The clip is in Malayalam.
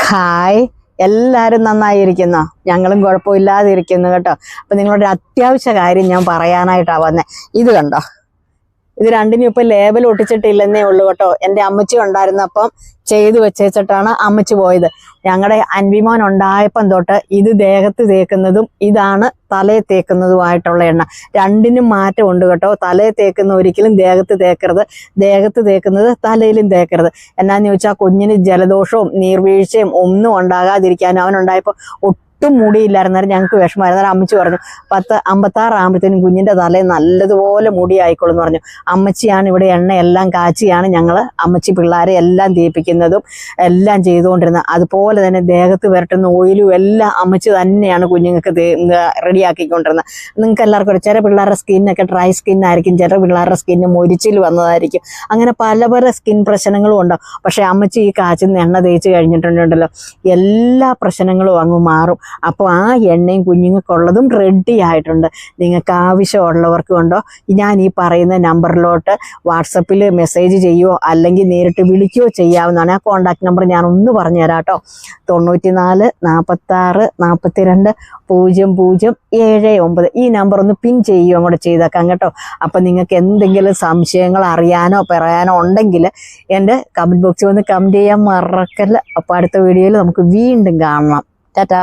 ഹായ്, എല്ലാവരും നന്നായിരിക്കുന്നോ? ഞങ്ങളും കുഴപ്പമില്ലാതിരിക്കുന്നു കേട്ടോ. അപ്പം നിങ്ങളൊരു അത്യാവശ്യ കാര്യം ഞാൻ പറയാനായിട്ടാണ് വന്നത്. ഇത് കണ്ടോ, ഇത് രണ്ടിനും ഇപ്പം ലേബൽ ഒട്ടിച്ചിട്ടില്ലെന്നേ ഉള്ളൂ കേട്ടോ. എൻ്റെ അമ്മച്ചി ഉണ്ടായിരുന്നപ്പം ചെയ്തു വെച്ചേച്ചിട്ടാണ് അമ്മച്ചി പോയത്. ഞങ്ങളുടെ അൻവിമോൻ ഉണ്ടായപ്പം തൊട്ട് ഇത് ദേഹത്ത് തേക്കുന്നതും ഇതാണ് തലയിൽ തേക്കുന്നതുമായിട്ടുള്ള എണ്ണ. രണ്ടിനും മാറ്റമുണ്ട് കേട്ടോ. തലയിൽ തേക്കുന്ന ഒരിക്കലും ദേഹത്ത് തേക്കരുത്, ദേഹത്ത് തേക്കുന്നത് തലയിലും തേക്കരുത്. എന്നാന്ന് ചോദിച്ചാൽ കുഞ്ഞിന് ജലദോഷവും നീർവീഴ്ചയും ഒന്നും ഉണ്ടാകാതിരിക്കാനും അവനുണ്ടായപ്പോൾ ഒട്ടും മുടിയില്ലായിരുന്നാലും ഞങ്ങൾക്ക് വിഷമമായിരുന്നു. അമ്മച്ചി പറഞ്ഞു 56 ആകുമ്പോഴത്തേനും കുഞ്ഞിൻ്റെ തലയിൽ നല്ലതുപോലെ മുടി ആയിക്കോളും എന്ന് പറഞ്ഞു. അമ്മച്ചിയാണ് ഇവിടെ എണ്ണ എല്ലാം കാച്ചിയാണ് ഞങ്ങൾ അമ്മച്ചി പിള്ളേരെ എല്ലാം തേപ്പിക്കുന്നതും എല്ലാം ചെയ്തുകൊണ്ടിരുന്നത്. അതുപോലെ തന്നെ ദേഹത്ത് പുരട്ടുന്ന ഓയിലും എല്ലാം അമ്മച്ചി തന്നെയാണ് കുഞ്ഞുങ്ങൾക്ക് റെഡിയാക്കിക്കൊണ്ടിരുന്നത്. നിങ്ങൾക്ക് എല്ലാവർക്കും ചില പിള്ളേരുടെ സ്കിന്നൊക്കെ ഡ്രൈ സ്കിന്നായിരിക്കും, ചില പിള്ളേരുടെ സ്കിന്ന് മൊരിച്ചിൽ വന്നതായിരിക്കും. അങ്ങനെ പല പല സ്കിൻ പ്രശ്നങ്ങളും ഉണ്ടാവും. പക്ഷേ അമ്മച്ചി ഈ കാച്ചുന്ന എണ്ണ തേച്ച് കഴിഞ്ഞിട്ടുണ്ടല്ലോ, എല്ലാ പ്രശ്നങ്ങളും അങ്ങ് മാറും. അപ്പോൾ ആ എണ്ണയും കുഞ്ഞുങ്ങൾക്കുള്ളതും റെഡി ആയിട്ടുണ്ട്. നിങ്ങൾക്ക് ആവശ്യമുള്ളവർക്കും ഉണ്ടോ, ഞാൻ ഈ പറയുന്ന നമ്പറിലോട്ട് വാട്സപ്പിൽ മെസ്സേജ് ചെയ്യുകയോ അല്ലെങ്കിൽ നേരിട്ട് വിളിക്കുകയോ ചെയ്യാവുന്നതാണ്. ആ കോൺടാക്ട് നമ്പർ ഞാൻ ഒന്ന് പറഞ്ഞു തരാം കേട്ടോ. 94 46 42 0079. ഈ നമ്പർ ഒന്ന് പിൻ ചെയ്യുകയും കൂടെ ചെയ്തേക്കാം കേട്ടോ. അപ്പം നിങ്ങൾക്ക് എന്തെങ്കിലും സംശയങ്ങൾ അറിയാനോ പറയാനോ ഉണ്ടെങ്കിൽ എൻ്റെ കമൻറ്റ് ബോക്സിൽ വന്ന് കമൻറ്റ് ചെയ്യാൻ മറക്കല്ല. അപ്പോൾ അടുത്ത വീഡിയോയിൽ നമുക്ക് വീണ്ടും കാണണം. Ta-da!